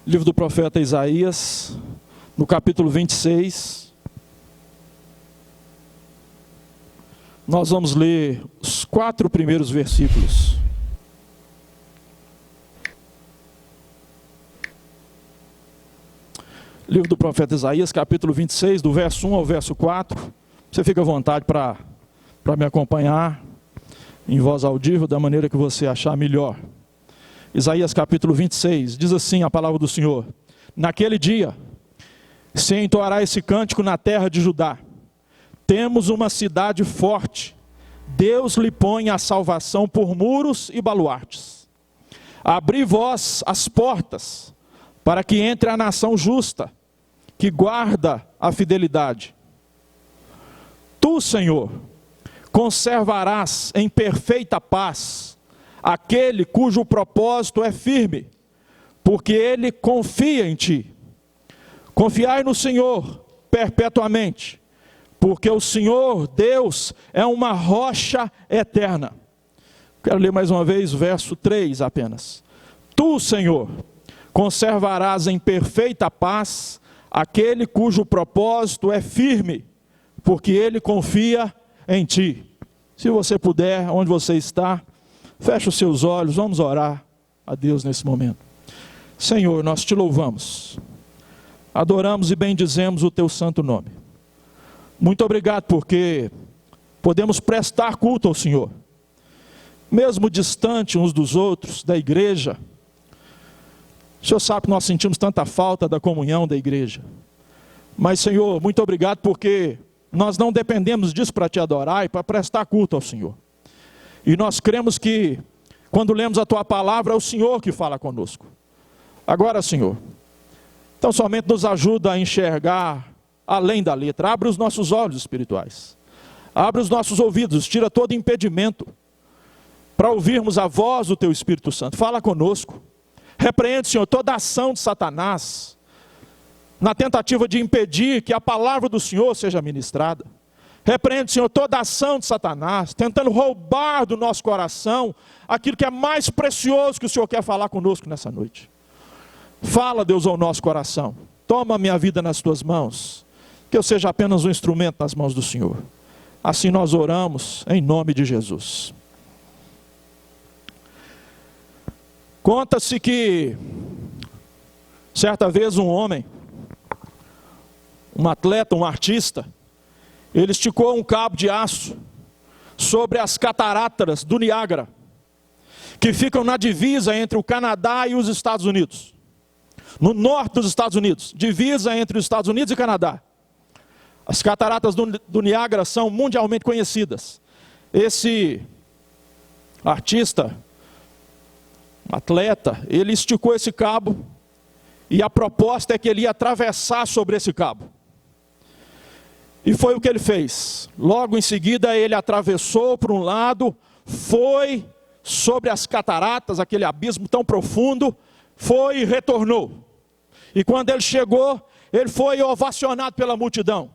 Livro do profeta Isaías, no capítulo 26. Nós vamos ler os 4 primeiros versículos. Livro do profeta Isaías, capítulo 26, do verso 1 ao verso 4. Você fica à vontade para me acompanhar em voz audível, da maneira que você achar melhor. Isaías capítulo 26, diz assim a palavra do Senhor: naquele dia se entoará esse cântico na terra de Judá: temos uma cidade forte, Deus lhe põe a salvação por muros e baluartes. Abri vós as portas, para que entre a nação justa, que guarda a fidelidade. Tu, Senhor, conservarás em perfeita paz aquele cujo propósito é firme, porque ele confia em ti. Confiai no Senhor perpetuamente, porque o Senhor Deus é uma rocha eterna. Quero ler mais uma vez o verso 3 apenas. Tu, Senhor, conservarás em perfeita paz aquele cujo propósito é firme, porque ele confia em ti. Se você puder, onde você está, feche os seus olhos, vamos orar a Deus nesse momento. Senhor, nós te louvamos, adoramos e bendizemos o teu santo nome. Muito obrigado porque podemos prestar culto ao Senhor, mesmo distante uns dos outros, da igreja. O Senhor sabe que nós sentimos tanta falta da comunhão da igreja. Mas, Senhor, muito obrigado porque nós não dependemos disso para te adorar e para prestar culto ao Senhor. E nós cremos que, quando lemos a tua palavra, é o Senhor que fala conosco. Agora, Senhor, então somente nos ajuda a enxergar além da letra. Abre os nossos olhos espirituais. Abre os nossos ouvidos, tira todo impedimento para ouvirmos a voz do teu Espírito Santo. Fala conosco. Repreende, Senhor, toda ação de Satanás, na tentativa de impedir que a palavra do Senhor seja ministrada. Repreende, Senhor, toda ação de Satanás, tentando roubar do nosso coração aquilo que é mais precioso que o Senhor quer falar conosco nessa noite. Fala, Deus, ao nosso coração. Toma a minha vida nas tuas mãos, que eu seja apenas um instrumento nas mãos do Senhor. Assim nós oramos em nome de Jesus. Conta-se que certa vez um homem, um atleta, um artista, ele esticou um cabo de aço sobre as cataratas do Niágara, que ficam na divisa entre o Canadá e os Estados Unidos. No norte dos Estados Unidos, divisa entre os Estados Unidos e Canadá. As cataratas do Niágara são mundialmente conhecidas. Esse artista, atleta, ele esticou esse cabo e a proposta é que ele ia atravessar sobre esse cabo. E foi o que ele fez. Logo em seguida ele atravessou por um lado, foi sobre as cataratas, aquele abismo tão profundo, foi e retornou. E quando ele chegou, ele foi ovacionado pela multidão,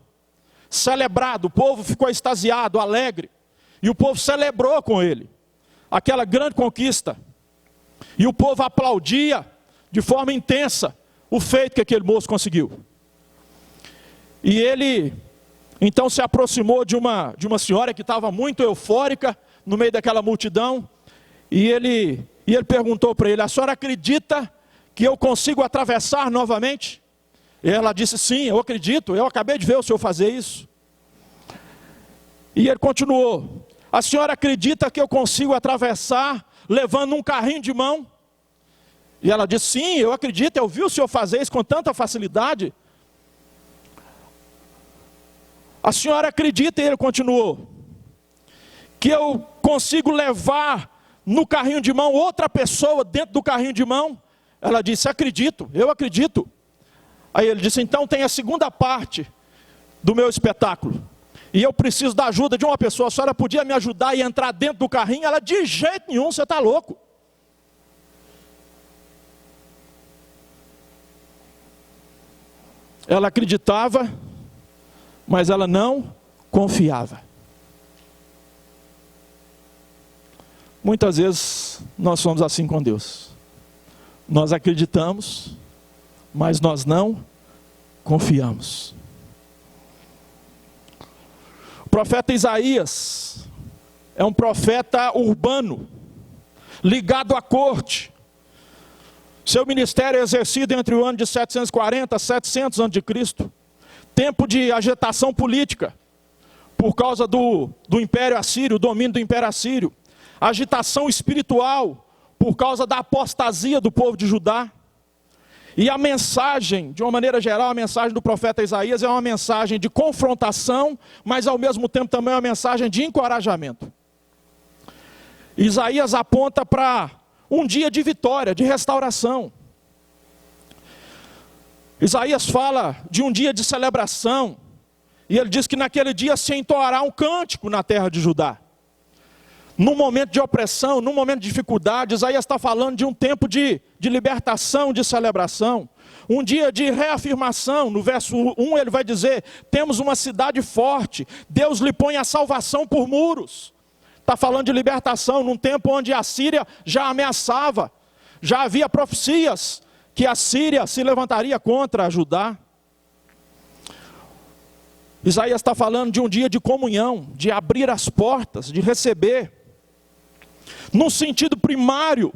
celebrado, o povo ficou extasiado, alegre, e o povo celebrou com ele aquela grande conquista. E o povo aplaudia de forma intensa o feito que aquele moço conseguiu. E ele então se aproximou de uma senhora que estava muito eufórica no meio daquela multidão. E ele perguntou para ele: a senhora acredita que eu consigo atravessar novamente? E ela disse: sim, eu acredito, eu acabei de ver o senhor fazer isso. E ele continuou: a senhora acredita que eu consigo atravessar levando um carrinho de mão? E ela disse: sim, eu acredito, eu vi o senhor fazer isso com tanta facilidade. A senhora acredita, e ele continuou, que eu consigo levar no carrinho de mão outra pessoa dentro do carrinho de mão? Ela disse: acredito, eu acredito. Aí ele disse: então tem a segunda parte do meu espetáculo, e eu preciso da ajuda de uma pessoa, a senhora podia me ajudar e entrar dentro do carrinho? Ela: de jeito nenhum, você está louco. Ela acreditava, mas ela não confiava. Muitas vezes nós somos assim com Deus. Nós acreditamos, mas nós não confiamos. O profeta Isaías é um profeta urbano, ligado à corte. Seu ministério é exercido entre o ano de 740 a 700 a.C., tempo de agitação política, por causa do Império Assírio, o domínio do Império Assírio, agitação espiritual, por causa da apostasia do povo de Judá. E a mensagem, de uma maneira geral, a mensagem do profeta Isaías é uma mensagem de confrontação, mas ao mesmo tempo também é uma mensagem de encorajamento. Isaías aponta para um dia de vitória, de restauração. Isaías fala de um dia de celebração, e ele diz que naquele dia se entoará um cântico na terra de Judá. Num momento de opressão, num momento de dificuldade, Isaías está falando de um tempo de libertação, de celebração. Um dia de reafirmação. No verso 1 ele vai dizer: temos uma cidade forte, Deus lhe põe a salvação por muros. Está falando de libertação, num tempo onde a Síria já ameaçava. Já havia profecias que a Síria se levantaria contra Judá. Isaías está falando de um dia de comunhão, de abrir as portas, de receber. No sentido primário,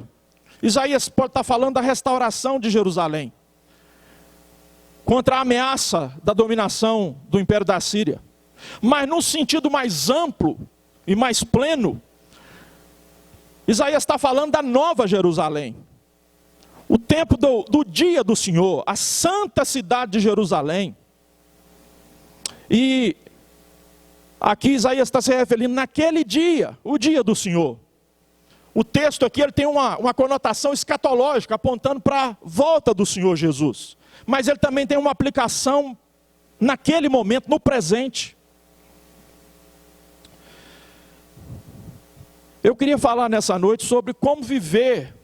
Isaías pode estar falando da restauração de Jerusalém, contra a ameaça da dominação do Império da Síria. Mas num sentido mais amplo e mais pleno, Isaías está falando da nova Jerusalém. O tempo do dia do Senhor, a santa cidade de Jerusalém. E aqui Isaías está se referindo naquele dia, o dia do Senhor. O texto aqui ele tem uma conotação escatológica, apontando para a volta do Senhor Jesus. Mas ele também tem uma aplicação naquele momento, no presente. Eu queria falar nessa noite sobre como viver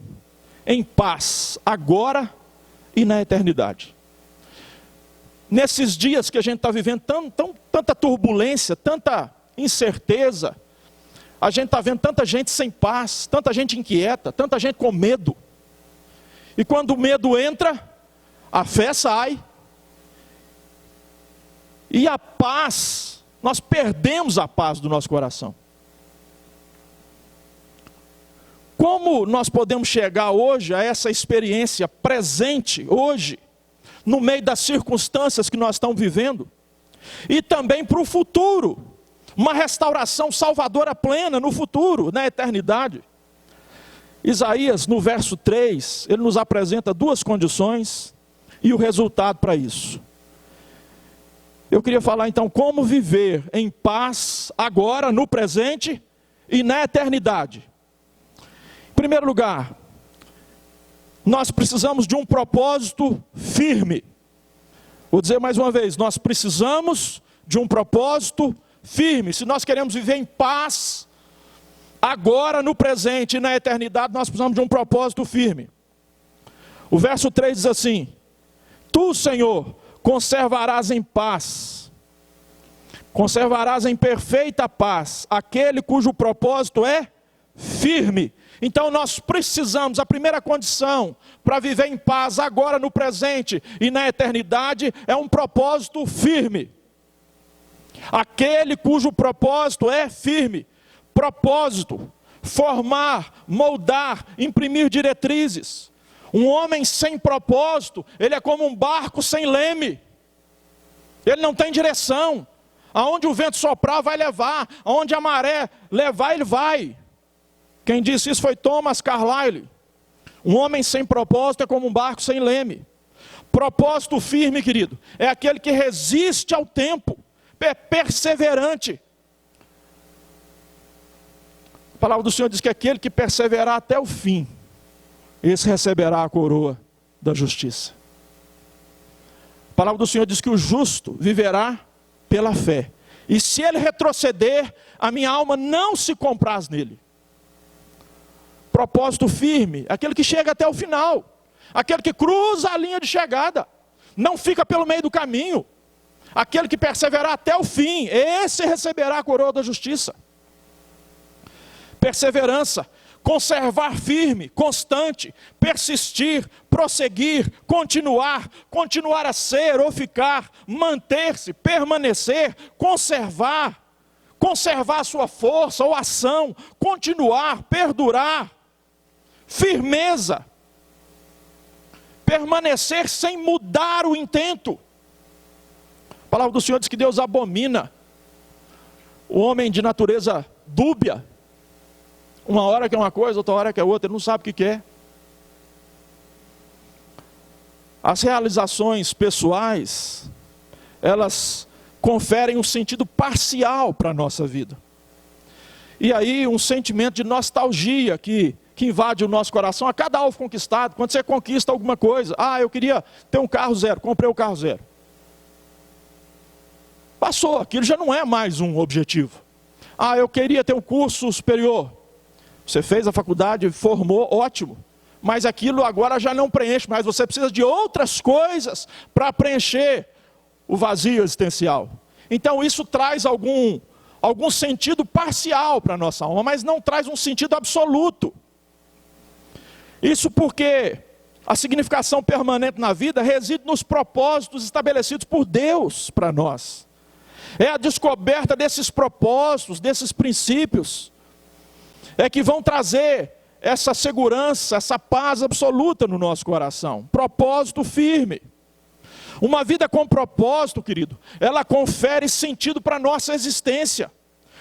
em paz, agora e na eternidade. Nesses dias que a gente está vivendo tanta turbulência, tanta incerteza, a gente está vendo tanta gente sem paz, tanta gente inquieta, tanta gente com medo. E quando o medo entra, a fé sai. E a paz, nós perdemos a paz do nosso coração. Como nós podemos chegar hoje a essa experiência presente, hoje, no meio das circunstâncias que nós estamos vivendo, e também para o futuro, uma restauração salvadora plena no futuro, na eternidade. Isaías, no verso 3, ele nos apresenta duas condições e o resultado para isso. Eu queria falar então como viver em paz agora, no presente e na eternidade. Em primeiro lugar, nós precisamos de um propósito firme. Vou dizer mais uma vez, nós precisamos de um propósito firme. Se nós queremos viver em paz, agora, no presente e na eternidade, nós precisamos de um propósito firme. O verso 3 diz assim: Tu, Senhor, conservarás em paz, conservarás em perfeita paz aquele cujo propósito é firme. Então nós precisamos, a primeira condição para viver em paz agora no presente e na eternidade é um propósito firme. Aquele cujo propósito é firme. Propósito, formar, moldar, imprimir diretrizes. Um homem sem propósito, ele é como um barco sem leme. Ele não tem direção. Aonde o vento soprar vai levar, aonde a maré levar ele vai. Quem disse isso foi Thomas Carlyle. Um homem sem propósito é como um barco sem leme. Propósito firme, querido, é aquele que resiste ao tempo, é perseverante. A palavra do Senhor diz que aquele que perseverar até o fim, esse receberá a coroa da justiça. A palavra do Senhor diz que o justo viverá pela fé. E se ele retroceder, a minha alma não se compraz nele. Propósito firme, aquele que chega até o final, aquele que cruza a linha de chegada, não fica pelo meio do caminho, aquele que perseverar até o fim, esse receberá a coroa da justiça. Perseverança, conservar firme, constante, persistir, prosseguir, continuar a ser ou ficar, manter-se, permanecer, conservar a sua força ou ação, continuar, perdurar, firmeza, permanecer sem mudar o intento. A palavra do Senhor diz que Deus abomina o homem de natureza dúbia. Uma hora que é uma coisa, outra hora que é outra, ele não sabe o que é. As realizações pessoais, elas conferem um sentido parcial para a nossa vida. E aí um sentimento de nostalgia que invade o nosso coração a cada alvo conquistado. Quando você conquista alguma coisa, eu queria ter um carro zero, comprei o carro zero. Passou, aquilo já não é mais um objetivo. Eu queria ter um curso superior. Você fez a faculdade, formou, ótimo. Mas aquilo agora já não preenche mais. Você precisa de outras coisas para preencher o vazio existencial. Então isso traz algum sentido parcial para a nossa alma, mas não traz um sentido absoluto. Isso porque a significação permanente na vida reside nos propósitos estabelecidos por Deus para nós. É a descoberta desses propósitos, desses princípios, que vão trazer essa segurança, essa paz absoluta no nosso coração. Propósito firme. Uma vida com propósito, querido, ela confere sentido para a nossa existência.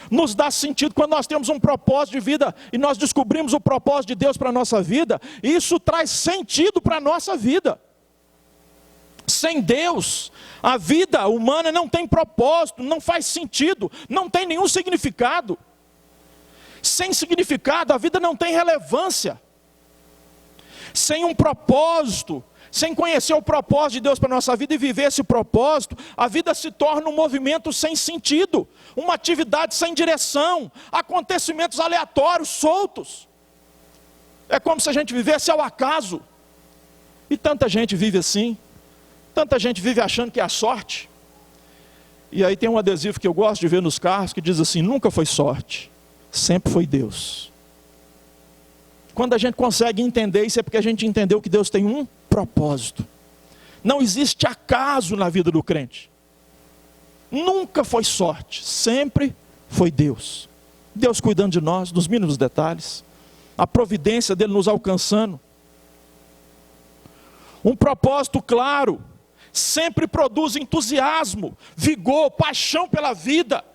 Nos dá sentido quando nós temos um propósito de vida e nós descobrimos o propósito de Deus para a nossa vida. Isso traz sentido para a nossa vida. Sem Deus, a vida humana não tem propósito, não faz sentido, não tem nenhum significado. Sem significado, a vida não tem relevância. Sem um propósito, sem conhecer o propósito de Deus para a nossa vida e viver esse propósito, a vida se torna um movimento sem sentido, uma atividade sem direção, acontecimentos aleatórios, soltos. É como se a gente vivesse ao acaso. E tanta gente vive assim. Tanta gente vive achando que é a sorte. E aí tem um adesivo que eu gosto de ver nos carros que diz assim: nunca foi sorte, sempre foi Deus. Quando a gente consegue entender isso, é porque a gente entendeu que Deus tem um propósito. Não existe acaso na vida do crente. Nunca foi sorte, sempre foi Deus. Deus cuidando de nós, nos mínimos detalhes. A providência dele nos alcançando. Um propósito claro sempre produz entusiasmo, vigor, paixão pela vida.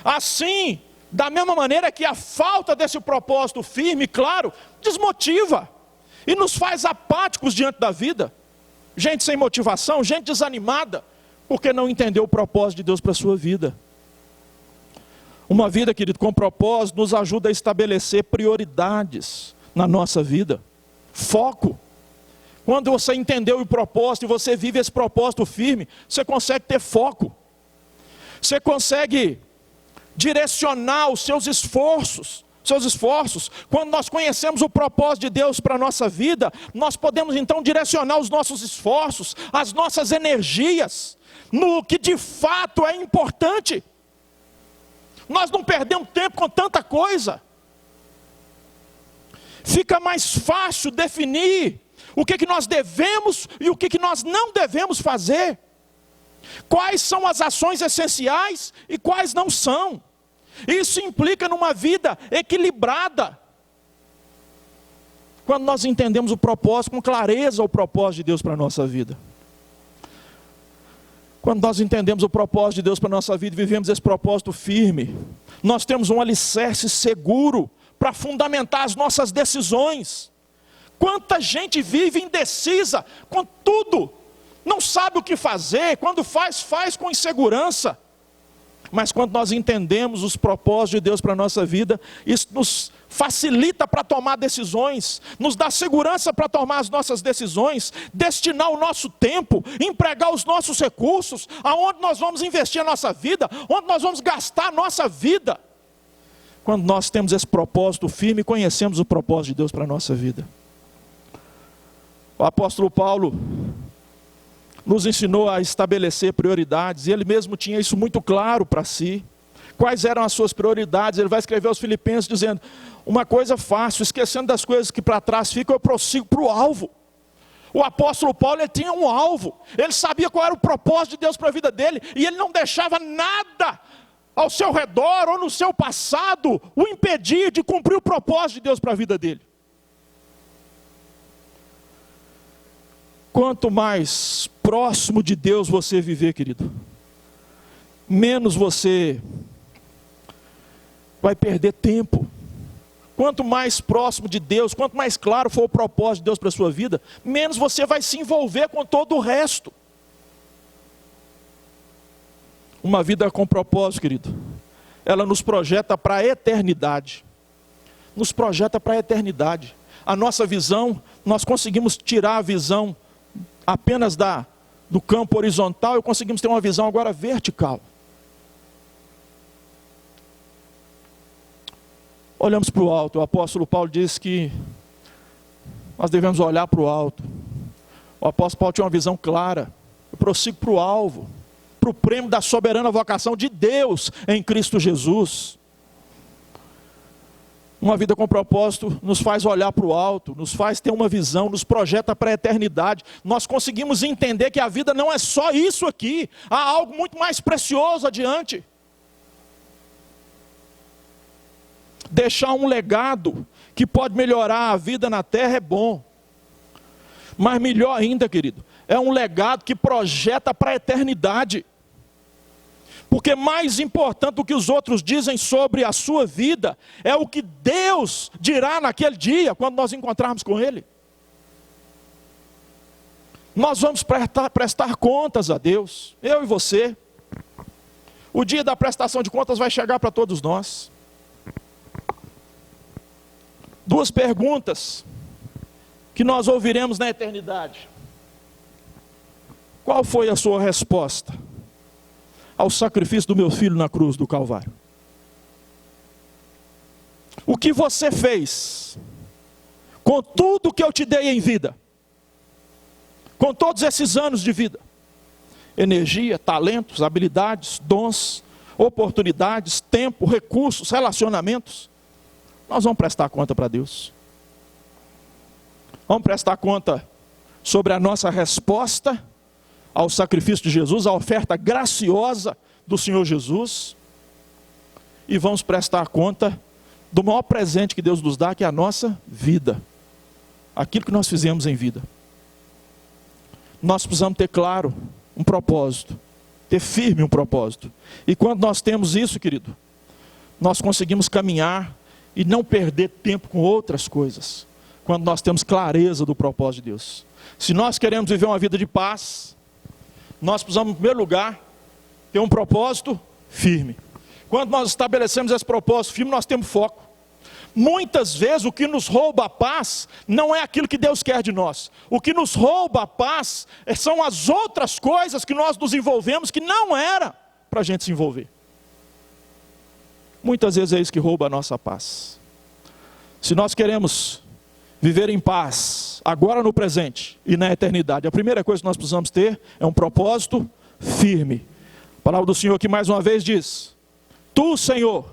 Assim, da mesma maneira que a falta desse propósito firme, claro, desmotiva e nos faz apáticos diante da vida. Gente sem motivação, gente desanimada, porque não entendeu o propósito de Deus para a sua vida. Uma vida, querido, com propósito nos ajuda a estabelecer prioridades na nossa vida. Foco. Quando você entendeu o propósito e você vive esse propósito firme, você consegue ter foco. Você consegue direcionar os seus esforços. Quando nós conhecemos o propósito de Deus para a nossa vida, nós podemos então direcionar os nossos esforços, as nossas energias, no que de fato é importante. Nós não perdemos tempo com tanta coisa. Fica mais fácil definir o que nós devemos e o que nós não devemos fazer. Quais são as ações essenciais e quais não são. Isso implica numa vida equilibrada. Quando nós entendemos o propósito, com clareza o propósito de Deus para a nossa vida. Quando nós entendemos o propósito de Deus para a nossa vida e vivemos esse propósito firme, nós temos um alicerce seguro para fundamentar as nossas decisões. Quanta gente vive indecisa com tudo, não sabe o que fazer, quando faz com insegurança. Mas quando nós entendemos os propósitos de Deus para a nossa vida, isso nos facilita para tomar decisões, nos dá segurança para tomar as nossas decisões, destinar o nosso tempo, empregar os nossos recursos, aonde nós vamos investir a nossa vida, onde nós vamos gastar a nossa vida. Quando nós temos esse propósito firme, conhecemos o propósito de Deus para a nossa vida. O apóstolo Paulo nos ensinou a estabelecer prioridades, e ele mesmo tinha isso muito claro para si. quais eram as suas prioridades. Ele vai escrever aos Filipenses dizendo: uma coisa fácil, esquecendo das coisas que para trás ficam, eu prossigo para o alvo. O apóstolo Paulo, ele tinha um alvo, ele sabia qual era o propósito de Deus para a vida dele, e ele não deixava nada ao seu redor ou no seu passado o impedir de cumprir o propósito de Deus para a vida dele. Quanto mais próximo de Deus você viver, querido, menos você vai perder tempo. Quanto mais próximo de Deus, quanto mais claro for o propósito de Deus para a sua vida, menos você vai se envolver com todo o resto. Uma vida com propósito, querido, ela nos projeta para a eternidade. Nos projeta para a eternidade. A nossa visão, nós conseguimos tirar a visão apenas do campo horizontal e conseguimos ter uma visão agora vertical. Olhamos para o alto. O apóstolo Paulo diz que nós devemos olhar para o alto. O apóstolo Paulo tinha uma visão clara. Eu prossigo para o alvo, para o prêmio da soberana vocação de Deus em Cristo Jesus. Uma vida com propósito nos faz olhar para o alto, nos faz ter uma visão, nos projeta para a eternidade. Nós conseguimos entender que a vida não é só isso aqui, há algo muito mais precioso adiante. Deixar um legado que pode melhorar a vida na terra é bom. Mas melhor ainda, querido, é um legado que projeta para a eternidade. Porque mais importante do que os outros dizem sobre a sua vida, é o que Deus dirá naquele dia, quando nós encontrarmos com Ele. Nós vamos prestar contas a Deus, eu e você. O dia da prestação de contas vai chegar para todos nós. Duas perguntas que nós ouviremos na eternidade. Qual foi a sua resposta ao sacrifício do meu filho na cruz do Calvário? O que você fez com tudo que eu te dei em vida? Com todos esses anos de vida? Energia, talentos, habilidades, dons, oportunidades, tempo, recursos, relacionamentos. Nós vamos prestar conta para Deus. Vamos prestar conta sobre a nossa resposta ao sacrifício de Jesus, à oferta graciosa do Senhor Jesus. E vamos prestar conta do maior presente que Deus nos dá, que é a nossa vida. Aquilo que nós fizemos em vida. Nós precisamos ter claro um propósito. Ter firme um propósito. E quando nós temos isso, querido, nós conseguimos caminhar e não perder tempo com outras coisas, quando nós temos clareza do propósito de Deus. Se nós queremos viver uma vida de paz, nós precisamos, em primeiro lugar, ter um propósito firme. Quando nós estabelecemos esse propósito firme, nós temos foco. Muitas vezes o que nos rouba a paz não é aquilo que Deus quer de nós. O que nos rouba a paz são as outras coisas que nós nos envolvemos que não era para a gente se envolver. Muitas vezes é isso que rouba a nossa paz. Se nós queremos viver em paz, agora no presente e na eternidade, a primeira coisa que nós precisamos ter é um propósito firme. A palavra do Senhor aqui mais uma vez diz: Tu, Senhor,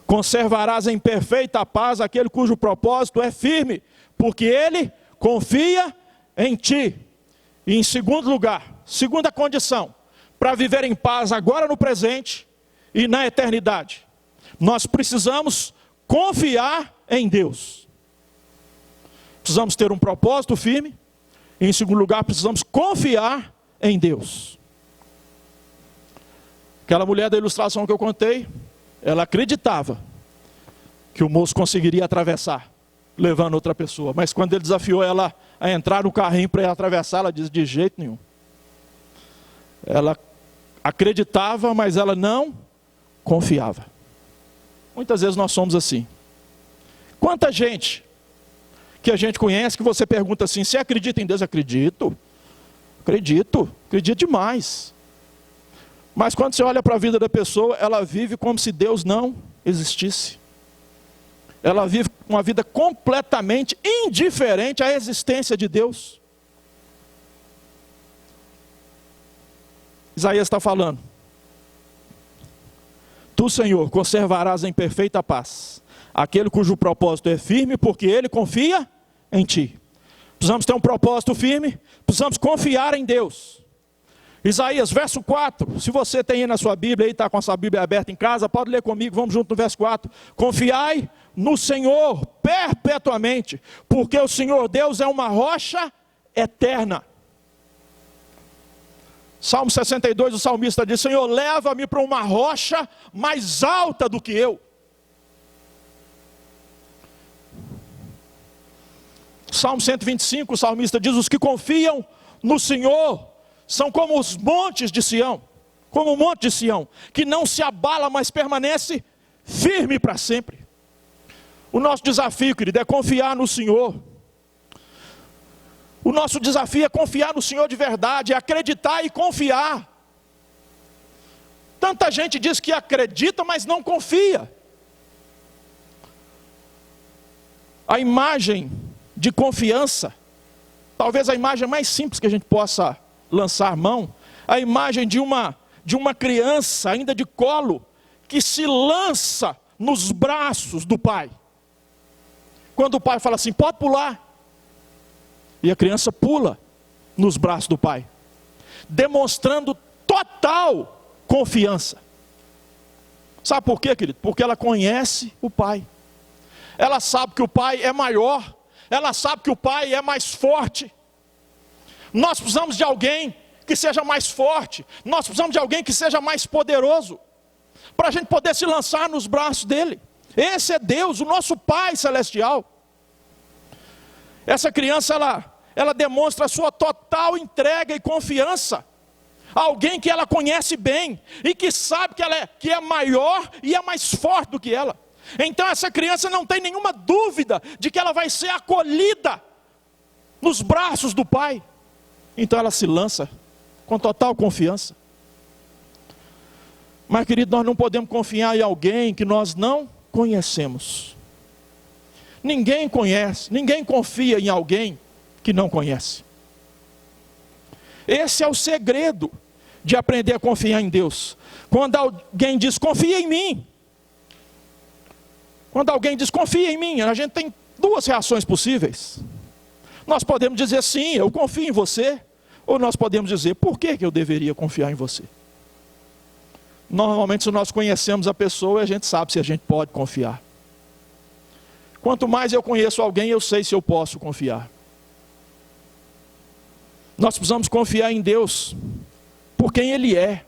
conservarás em perfeita paz aquele cujo propósito é firme, porque ele confia em Ti. E em segundo lugar, segunda condição, para viver em paz agora no presente e na eternidade, nós precisamos confiar em Deus. Precisamos ter um propósito firme. E em segundo lugar, precisamos confiar em Deus. Aquela mulher da ilustração que eu contei, ela acreditava que o moço conseguiria atravessar, levando outra pessoa. Mas quando ele desafiou ela a entrar no carrinho para atravessar, ela disse: de jeito nenhum. Ela acreditava, mas ela não confiava. Muitas vezes nós somos assim. Quanta gente que a gente conhece que você pergunta assim: você acredita em Deus? Acredito demais. Mas quando você olha para a vida da pessoa, ela vive como se Deus não existisse. Ela vive uma vida completamente indiferente à existência de Deus. Isaías está falando: Tu, Senhor, conservarás em perfeita paz aquele cujo propósito é firme, porque ele confia em Ti. Precisamos ter um propósito firme, precisamos confiar em Deus. Isaías, verso 4, se você tem aí na sua Bíblia, está com a sua Bíblia aberta em casa, pode ler comigo, vamos junto no verso 4. Confiai no Senhor perpetuamente, porque o Senhor Deus é uma rocha eterna. Salmo 62, o salmista diz: Senhor, leva-me para uma rocha mais alta do que eu. Salmo 125, o salmista diz: os que confiam no Senhor são como os montes de Sião, como o monte de Sião, que não se abala, mas permanece firme para sempre. O nosso desafio, querido, é confiar no Senhor. O nosso desafio é confiar no Senhor de verdade, é acreditar e confiar. Tanta gente diz que acredita, mas não confia. A imagem de confiança, talvez a imagem mais simples que a gente possa lançar mão, a imagem de uma criança ainda de colo, que se lança nos braços do pai. Quando o pai fala assim, pode pular, e a criança pula nos braços do pai, demonstrando total confiança. Sabe por quê, querido? Porque ela conhece o pai. Ela sabe que o pai é maior. Ela sabe que o pai é mais forte. Nós precisamos de alguém que seja mais forte. Nós precisamos de alguém que seja mais poderoso, para a gente poder se lançar nos braços dele. Esse é Deus, o nosso Pai Celestial. Essa criança, ela demonstra a sua total entrega e confiança a alguém que ela conhece bem, e que sabe que é maior e é mais forte do que ela. Então essa criança não tem nenhuma dúvida de que ela vai ser acolhida nos braços do pai. Então ela se lança com total confiança. Mas, querido, nós não podemos confiar em alguém que nós não conhecemos. Ninguém conhece, ninguém confia em alguém que não conhece. Esse é o segredo de aprender a confiar em Deus. Quando alguém diz, confia em mim. Quando alguém diz, confia em mim, a gente tem duas reações possíveis. Nós podemos dizer, sim, eu confio em você. Ou nós podemos dizer, por que eu deveria confiar em você? Normalmente, se nós conhecemos a pessoa, a gente sabe se a gente pode confiar. Quanto mais eu conheço alguém, eu sei se eu posso confiar. Nós precisamos confiar em Deus por quem Ele é.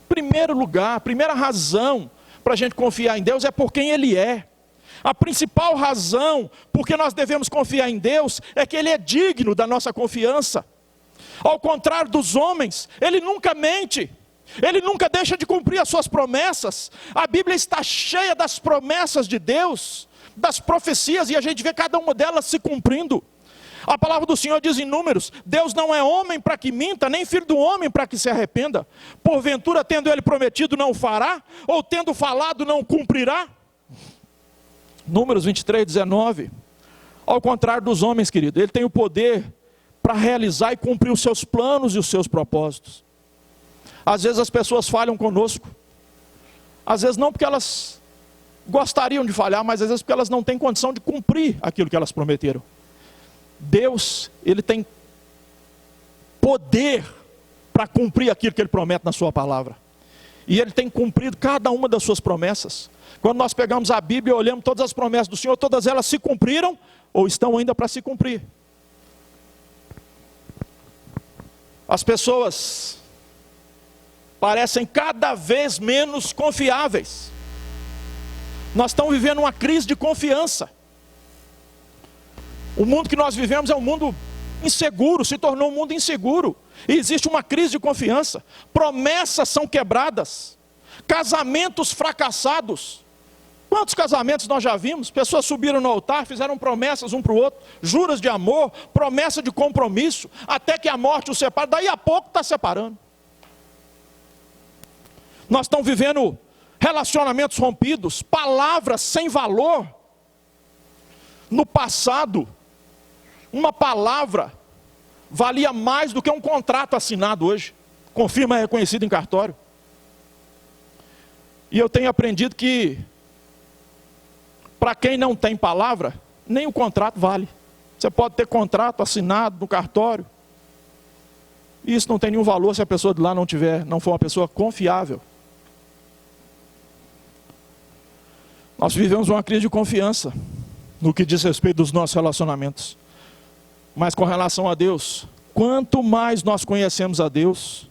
Primeiro lugar, a primeira razão para a gente confiar em Deus é por quem Ele é. A principal razão por que nós devemos confiar em Deus é que Ele é digno da nossa confiança. Ao contrário dos homens, Ele nunca mente. Ele nunca deixa de cumprir as suas promessas. A Bíblia está cheia das promessas de Deus, das profecias, e a gente vê cada uma delas se cumprindo. A palavra do Senhor diz em Números: Deus não é homem para que minta, nem filho do homem para que se arrependa. Porventura, tendo Ele prometido, não fará? Ou tendo falado, não cumprirá? Números 23, 19. Ao contrário dos homens, querido, Ele tem o poder para realizar e cumprir os seus planos e os seus propósitos. Às vezes as pessoas falham conosco. Às vezes não porque elas gostariam de falhar, mas às vezes porque elas não têm condição de cumprir aquilo que elas prometeram. Deus, Ele tem poder para cumprir aquilo que Ele promete na sua palavra. E Ele tem cumprido cada uma das suas promessas. Quando nós pegamos a Bíblia e olhamos todas as promessas do Senhor, todas elas se cumpriram ou estão ainda para se cumprir. As pessoas parecem cada vez menos confiáveis. Nós estamos vivendo uma crise de confiança. O mundo que nós vivemos é um mundo inseguro, se tornou um mundo inseguro. E existe uma crise de confiança. Promessas são quebradas. Casamentos fracassados. Quantos casamentos nós já vimos? Pessoas subiram no altar, fizeram promessas um para o outro, juras de amor, promessa de compromisso, até que a morte os separe, daí a pouco está separando. Nós estamos vivendo relacionamentos rompidos, palavras sem valor. No passado, uma palavra valia mais do que um contrato assinado hoje, com firma reconhecida em cartório. E eu tenho aprendido que, para quem não tem palavra, nem o contrato vale. Você pode ter contrato assinado no cartório, e isso não tem nenhum valor se a pessoa de lá não for uma pessoa confiável. Nós vivemos uma crise de confiança no que diz respeito dos nossos relacionamentos. Mas com relação a Deus, quanto mais nós conhecemos a Deus,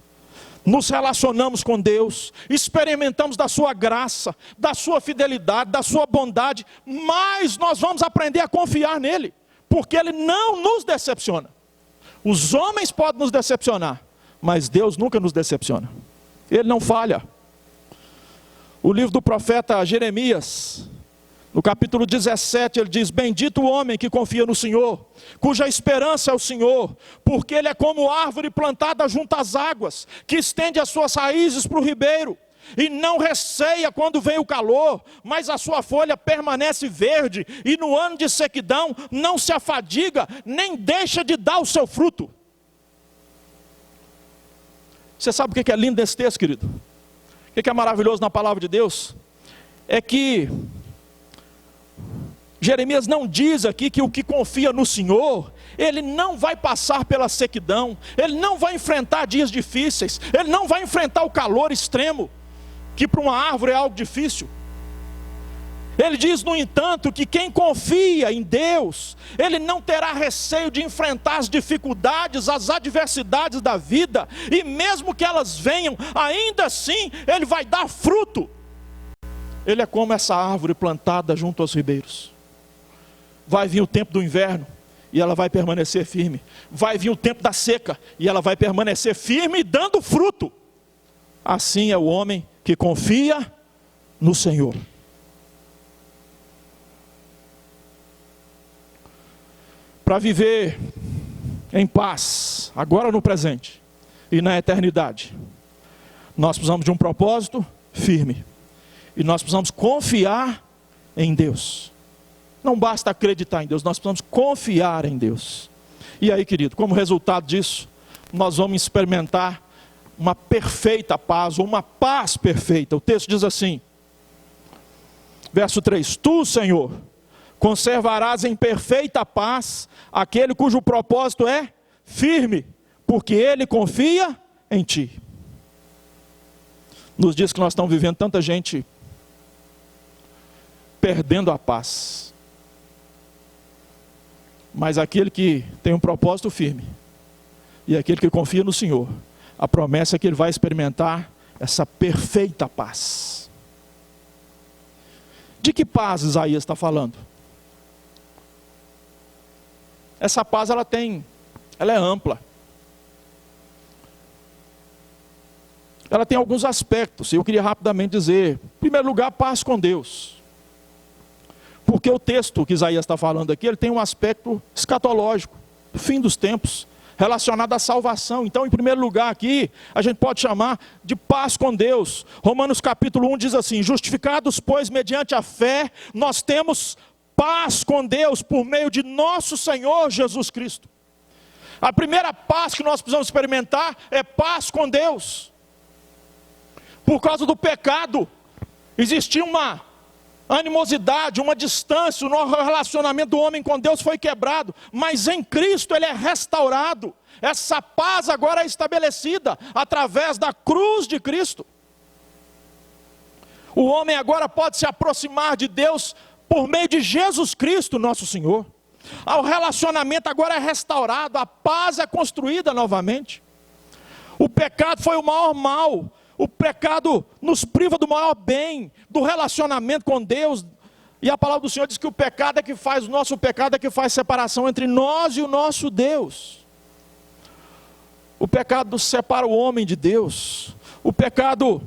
nos relacionamos com Deus, experimentamos da sua graça, da sua fidelidade, da sua bondade, mais nós vamos aprender a confiar nele, porque ele não nos decepciona. Os homens podem nos decepcionar, mas Deus nunca nos decepciona. Ele não falha. O livro do profeta Jeremias, no capítulo 17, ele diz: bendito o homem que confia no Senhor, cuja esperança é o Senhor, porque ele é como árvore plantada junto às águas, que estende as suas raízes para o ribeiro, e não receia quando vem o calor, mas a sua folha permanece verde, e no ano de sequidão não se afadiga, nem deixa de dar o seu fruto. Você sabe o que é lindo nesse texto, querido? O que é maravilhoso na palavra de Deus? É que Jeremias não diz aqui que o que confia no Senhor, ele não vai passar pela sequidão, ele não vai enfrentar dias difíceis, ele não vai enfrentar o calor extremo, que para uma árvore é algo difícil. Ele diz, no entanto, que quem confia em Deus, ele não terá receio de enfrentar as dificuldades, as adversidades da vida, e mesmo que elas venham, ainda assim, ele vai dar fruto. Ele é como essa árvore plantada junto aos ribeiros. Vai vir o tempo do inverno, e ela vai permanecer firme. Vai vir o tempo da seca, e ela vai permanecer firme e dando fruto. Assim é o homem que confia no Senhor. Para viver em paz, agora no presente e na eternidade, nós precisamos de um propósito firme. E nós precisamos confiar em Deus. Não basta acreditar em Deus, nós precisamos confiar em Deus. E aí, querido, como resultado disso, nós vamos experimentar uma perfeita paz, ou uma paz perfeita. O texto diz assim, verso 3: Tu, Senhor, conservarás em perfeita paz aquele cujo propósito é firme, porque ele confia em ti. Nos dias que nós estamos vivendo, tanta gente perdendo a paz. Mas aquele que tem um propósito firme, e aquele que confia no Senhor, a promessa é que ele vai experimentar essa perfeita paz. De que paz Isaías está falando? Essa paz ela é ampla. Ela tem alguns aspectos, eu queria rapidamente dizer. Em primeiro lugar, paz com Deus. Porque o texto que Isaías está falando aqui, ele tem um aspecto escatológico, do fim dos tempos, relacionado à salvação. Então, em primeiro lugar aqui, a gente pode chamar de paz com Deus. Romanos capítulo 1 diz assim: justificados, pois, mediante a fé, nós temos paz com Deus por meio de nosso Senhor Jesus Cristo. A primeira paz que nós precisamos experimentar é paz com Deus. Por causa do pecado, existia uma animosidade, uma distância, o relacionamento do homem com Deus foi quebrado, mas em Cristo ele é restaurado. Essa paz agora é estabelecida através da cruz de Cristo. O homem agora pode se aproximar de Deus por meio de Jesus Cristo, nosso Senhor. O relacionamento agora é restaurado, a paz é construída novamente. O pecado foi o maior mal. O pecado nos priva do maior bem, do relacionamento com Deus. E a palavra do Senhor diz que o pecado é que faz, o nosso pecado é que faz separação entre nós e o nosso Deus. O pecado separa o homem de Deus. O pecado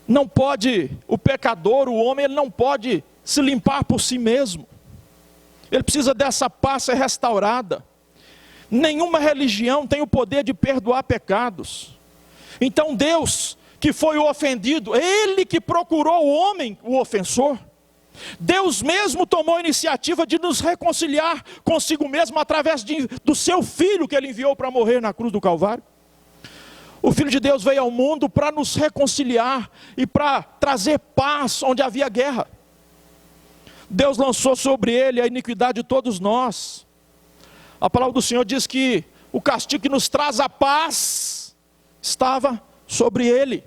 não pode, o pecador, o homem, ele não pode se limpar por si mesmo. Ele precisa dessa paz ser restaurada. Nenhuma religião tem o poder de perdoar pecados. Então Deus, que foi o ofendido, Ele que procurou o homem, o ofensor, Deus mesmo tomou a iniciativa de nos reconciliar consigo mesmo através do seu Filho que Ele enviou para morrer na cruz do Calvário. O Filho de Deus veio ao mundo para nos reconciliar e para trazer paz onde havia guerra. Deus lançou sobre ele a iniquidade de todos nós. A palavra do Senhor diz que o castigo que nos traz a paz estava sobre ele,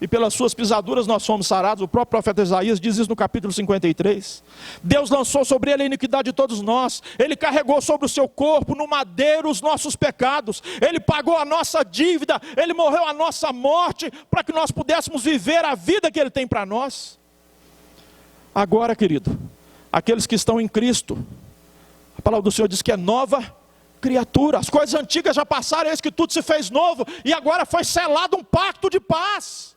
e pelas suas pisaduras nós fomos sarados. O próprio profeta Isaías diz isso no capítulo 53. Deus lançou sobre ele a iniquidade de todos nós. Ele carregou sobre o seu corpo no madeiro os nossos pecados. Ele pagou a nossa dívida. Ele morreu a nossa morte para que nós pudéssemos viver a vida que ele tem para nós. Agora, querido, aqueles que estão em Cristo, a palavra do Senhor diz que é nova criatura. As coisas antigas já passaram, eis que tudo se fez novo, e agora foi selado um pacto de paz,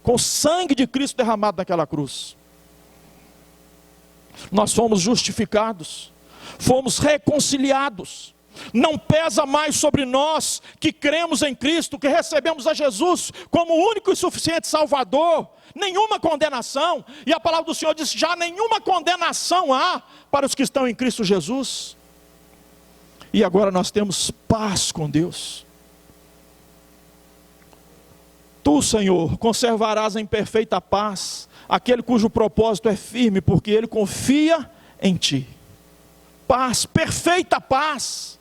com o sangue de Cristo derramado naquela cruz. Nós fomos justificados, fomos reconciliados. Não pesa mais sobre nós que cremos em Cristo, que recebemos a Jesus como o único e suficiente Salvador, nenhuma condenação. E a palavra do Senhor diz: já nenhuma condenação há para os que estão em Cristo Jesus. E agora nós temos paz com Deus. Tu, Senhor, conservarás em perfeita paz aquele cujo propósito é firme, porque ele confia em Ti. Paz, perfeita paz.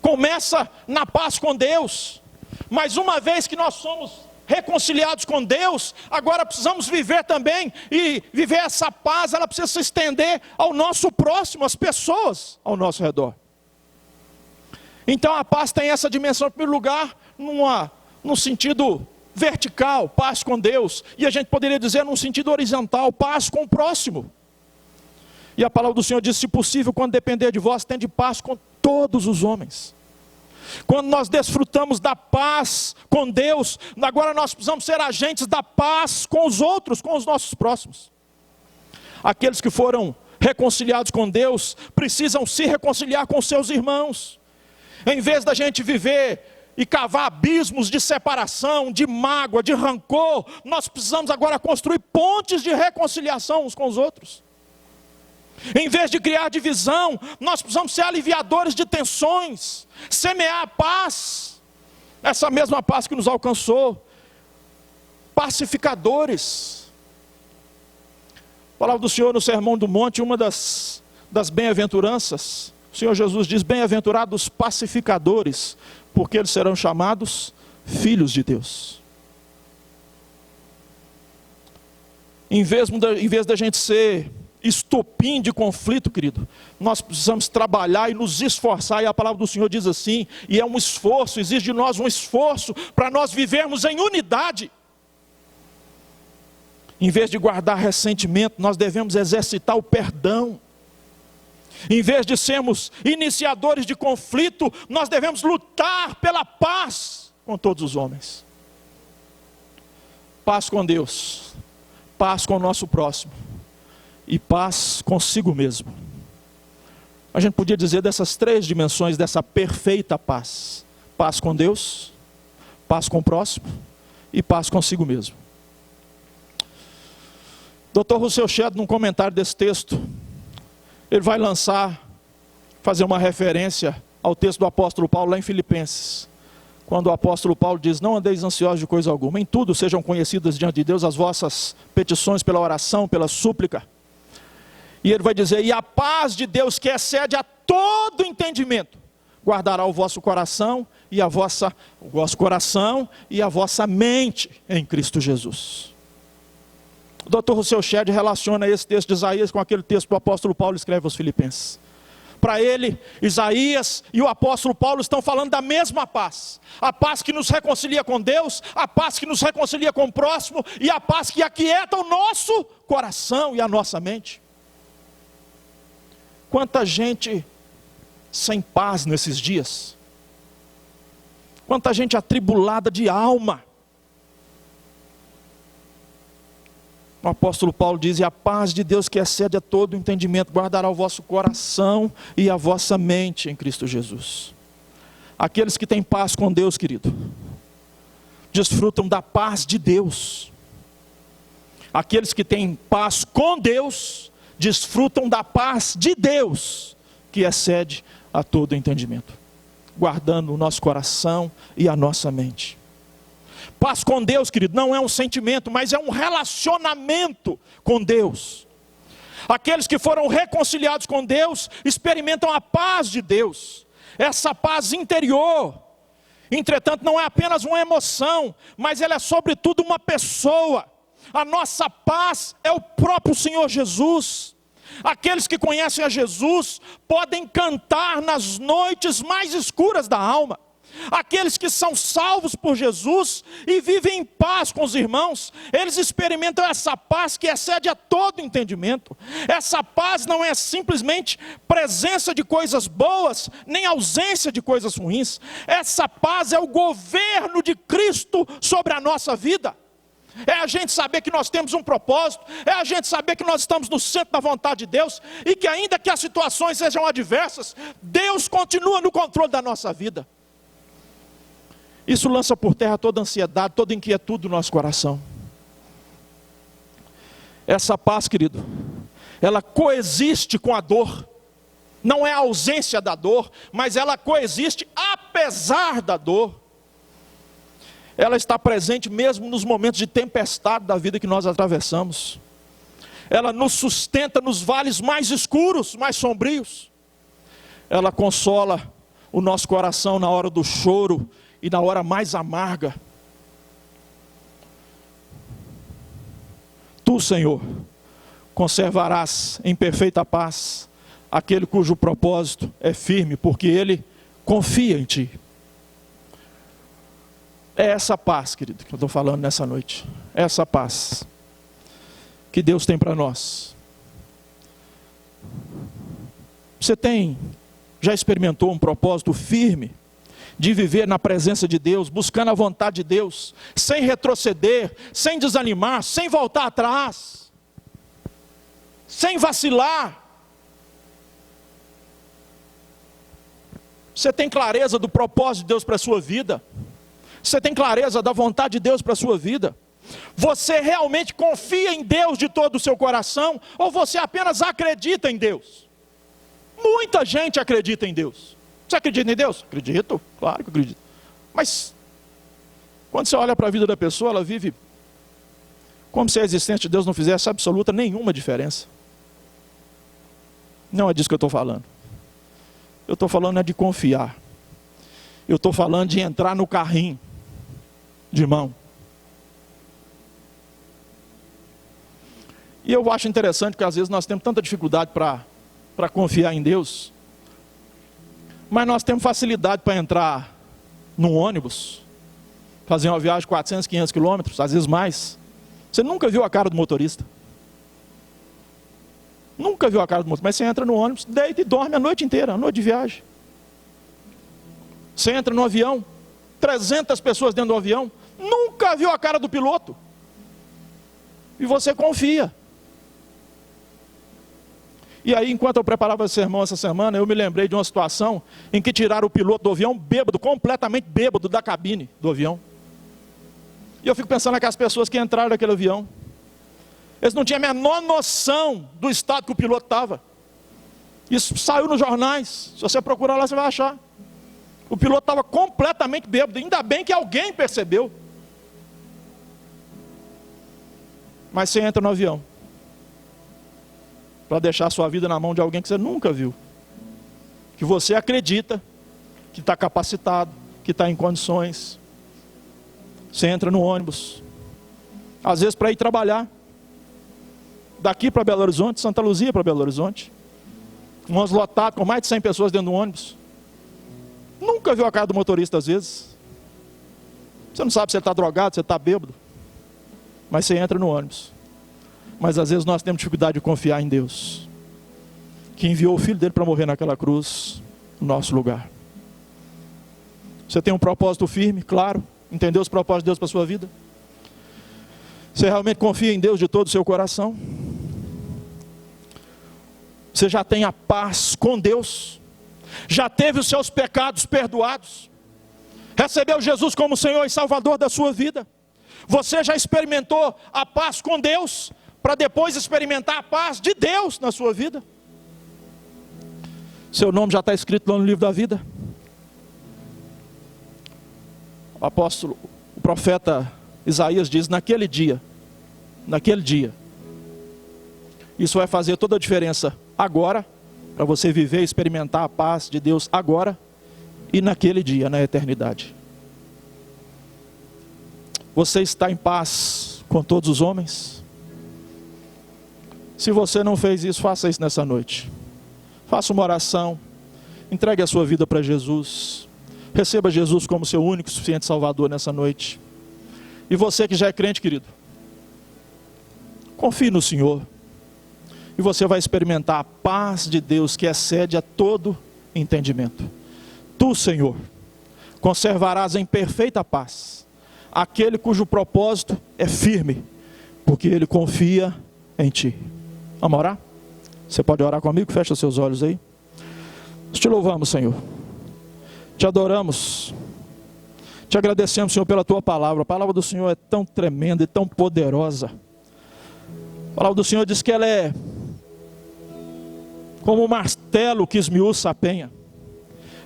Começa na paz com Deus. Mas uma vez que nós somos reconciliados com Deus, agora precisamos viver também, e viver essa paz, ela precisa se estender ao nosso próximo, às pessoas ao nosso redor. Então a paz tem essa dimensão, em primeiro lugar, num sentido vertical, paz com Deus, e a gente poderia dizer num sentido horizontal, paz com o próximo. E a palavra do Senhor diz: se possível, quando depender de vós, tende paz com todos os homens. Quando nós desfrutamos da paz com Deus, agora nós precisamos ser agentes da paz com os outros, com os nossos próximos. Aqueles que foram reconciliados com Deus, precisam se reconciliar com seus irmãos. Em vez da gente viver e cavar abismos de separação, de mágoa, de rancor, nós precisamos agora construir pontes de reconciliação uns com os outros. Em vez de criar divisão, nós precisamos ser aliviadores de tensões, semear a paz, essa mesma paz que nos alcançou, pacificadores. A palavra do Senhor no Sermão do Monte, uma das bem-aventuranças, o Senhor Jesus diz: bem-aventurados pacificadores, porque eles serão chamados filhos de Deus. Em vez da gente ser estopim de conflito, querido, nós precisamos trabalhar e nos esforçar, e a palavra do Senhor diz assim, e é um esforço, exige de nós um esforço, para nós vivermos em unidade. Em vez de guardar ressentimento, nós devemos exercitar o perdão. Em vez de sermos iniciadores de conflito, nós devemos lutar pela paz com todos os homens. Paz com Deus, paz com o nosso próximo e paz consigo mesmo. A gente podia dizer dessas três dimensões dessa perfeita paz: paz com Deus, paz com o próximo e paz consigo mesmo. Dr. Rousseau Shedd, num comentário desse texto, ele vai fazer uma referência ao texto do apóstolo Paulo lá em Filipenses, quando o apóstolo Paulo diz: não andeis ansiosos de coisa alguma, em tudo sejam conhecidas diante de Deus as vossas petições pela oração, pela súplica. E ele vai dizer: e a paz de Deus, que excede a todo entendimento, guardará o vosso coração e a vossa mente em Cristo Jesus. O Dr. Rousseau Shedd relaciona esse texto de Isaías com aquele texto que o apóstolo Paulo escreve aos Filipenses. Para ele, Isaías e o apóstolo Paulo estão falando da mesma paz. A paz que nos reconcilia com Deus, a paz que nos reconcilia com o próximo, e a paz que aquieta o nosso coração e a nossa mente. Quanta gente sem paz nesses dias. Quanta gente atribulada de alma. O apóstolo Paulo diz: e a paz de Deus, que excede a todo entendimento, guardará o vosso coração e a vossa mente em Cristo Jesus. Aqueles que têm paz com Deus, querido, desfrutam da paz de Deus. Aqueles que têm paz com Deus, desfrutam da paz de Deus, que excede a todo entendimento, guardando o nosso coração e a nossa mente. Paz com Deus, querido, não é um sentimento, mas é um relacionamento com Deus. Aqueles que foram reconciliados com Deus, experimentam a paz de Deus. Essa paz interior, entretanto, não é apenas uma emoção, mas ela é sobretudo uma pessoa. A nossa paz é o próprio Senhor Jesus. Aqueles que conhecem a Jesus podem cantar nas noites mais escuras da alma. Aqueles que são salvos por Jesus e vivem em paz com os irmãos, eles experimentam essa paz que excede a todo entendimento. Essa paz não é simplesmente presença de coisas boas, nem ausência de coisas ruins. Essa paz é o governo de Cristo sobre a nossa vida. É a gente saber que nós temos um propósito, é a gente saber que nós estamos no centro da vontade de Deus, e que ainda que as situações sejam adversas, Deus continua no controle da nossa vida. Isso lança por terra toda ansiedade, toda inquietude do nosso coração. Essa paz, querido, ela coexiste com a dor. Não é a ausência da dor, mas ela coexiste apesar da dor. Ela está presente mesmo nos momentos de tempestade da vida que nós atravessamos. Ela nos sustenta nos vales mais escuros, mais sombrios. Ela consola o nosso coração na hora do choro e na hora mais amarga. Tu, Senhor, conservarás em perfeita paz aquele cujo propósito é firme, porque ele confia em Ti. É essa paz, querido, que eu estou falando nessa noite. É essa paz que Deus tem para nós. Você já experimentou um propósito firme de viver na presença de Deus, buscando a vontade de Deus, sem retroceder, sem desanimar, sem voltar atrás, sem vacilar? Você tem clareza do propósito de Deus para a sua vida? Você tem clareza da vontade de Deus para a sua vida? Você realmente confia em Deus de todo o seu coração? Ou você apenas acredita em Deus? Muita gente acredita em Deus. Você acredita em Deus? Acredito, claro que acredito. Mas, quando você olha para a vida da pessoa, ela vive como se a existência de Deus não fizesse absoluta nenhuma diferença. Não é disso que eu estou falando. Eu estou falando de confiar. Eu estou falando de entrar no carrinho de mão. E eu acho interessante que às vezes nós temos tanta dificuldade para confiar em Deus, mas nós temos facilidade para entrar num ônibus, fazer uma viagem de 400, 500 quilômetros, às vezes mais. Você nunca viu a cara do motorista. Nunca viu a cara do motorista, mas você entra no ônibus, deita e dorme a noite inteira, a noite de viagem. Você entra no avião, 300 pessoas dentro do avião, nunca viu a cara do piloto. E você confia. E aí, enquanto eu preparava esse sermão essa semana, eu me lembrei de uma situação em que tiraram o piloto do avião bêbado, completamente bêbado da cabine do avião. E eu fico pensando naquelas pessoas que entraram naquele avião. Eles não tinham a menor noção do estado que o piloto estava. Isso saiu nos jornais. Se você procurar lá, você vai achar. O piloto estava completamente bêbado. Ainda bem que alguém percebeu. Mas você entra no avião para deixar a sua vida na mão de alguém que você nunca viu, que você acredita que está capacitado, que está em condições. Você entra no ônibus, às vezes para ir trabalhar, daqui para Belo Horizonte, Santa Luzia para Belo Horizonte, um ônibus lotado com mais de 100 pessoas dentro do ônibus. Nunca viu a cara do motorista às vezes. Você não sabe se ele está drogado, se ele está bêbado, mas você entra no ônibus. Mas às vezes nós temos dificuldade de confiar em Deus, que enviou o Filho dele para morrer naquela cruz, no nosso lugar. Você tem um propósito firme, claro, entendeu os propósitos de Deus para a sua vida? Você realmente confia em Deus de todo o seu coração? Você já tem a paz com Deus? Já teve os seus pecados perdoados? Recebeu Jesus como Senhor e Salvador da sua vida? Você já experimentou a paz com Deus, para depois experimentar a paz de Deus na sua vida? Seu nome já está escrito lá no livro da vida. O O profeta Isaías diz: naquele dia. Isso vai fazer toda a diferença agora, para você viver e experimentar a paz de Deus agora e naquele dia, na eternidade. Você está em paz com todos os homens? Se você não fez isso, faça isso nessa noite. Faça uma oração, entregue a sua vida para Jesus, receba Jesus como seu único e suficiente Salvador nessa noite. E você que já é crente, querido, confie no Senhor, e você vai experimentar a paz de Deus que excede a todo entendimento. Tu, Senhor, conservarás em perfeita paz aquele cujo propósito é firme, porque ele confia em Ti. Vamos orar? Você pode orar comigo? Fecha seus olhos aí. Nós te louvamos, Senhor. Te adoramos. Te agradecemos, Senhor, pela Tua palavra. A palavra do Senhor é tão tremenda e tão poderosa. A palavra do Senhor diz que ela é como um martelo que esmiuça a penha.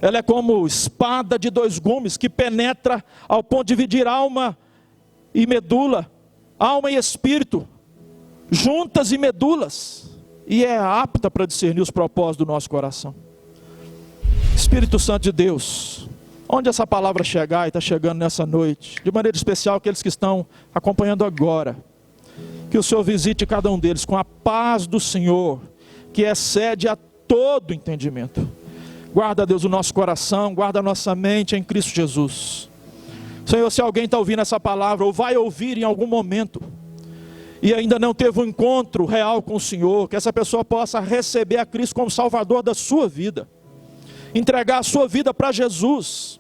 Ela é como espada de dois gumes que penetra ao ponto de dividir alma e medula, alma e espírito, juntas e medulas, e é apta para discernir os propósitos do nosso coração. Espírito Santo de Deus, onde essa palavra chegar, e está chegando nessa noite, de maneira especial aqueles que estão acompanhando agora, que o Senhor visite cada um deles com a paz do Senhor, que excede a todo entendimento. Guarda, Deus, o nosso coração, guarda a nossa mente em Cristo Jesus. Senhor, se alguém está ouvindo essa palavra, ou vai ouvir em algum momento, e ainda não teve um encontro real com o Senhor, que essa pessoa possa receber a Cristo como Salvador da sua vida, entregar a sua vida para Jesus.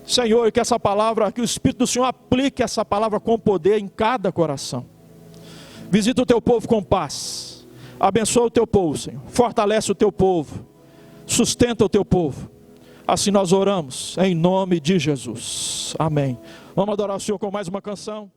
Senhor, e que essa palavra, que o Espírito do Senhor aplique essa palavra com poder em cada coração. Visita o Teu povo com paz, abençoa o Teu povo, Senhor, fortalece o Teu povo, sustenta o Teu povo. Assim nós oramos, em nome de Jesus. Amém. Vamos adorar o Senhor com mais uma canção.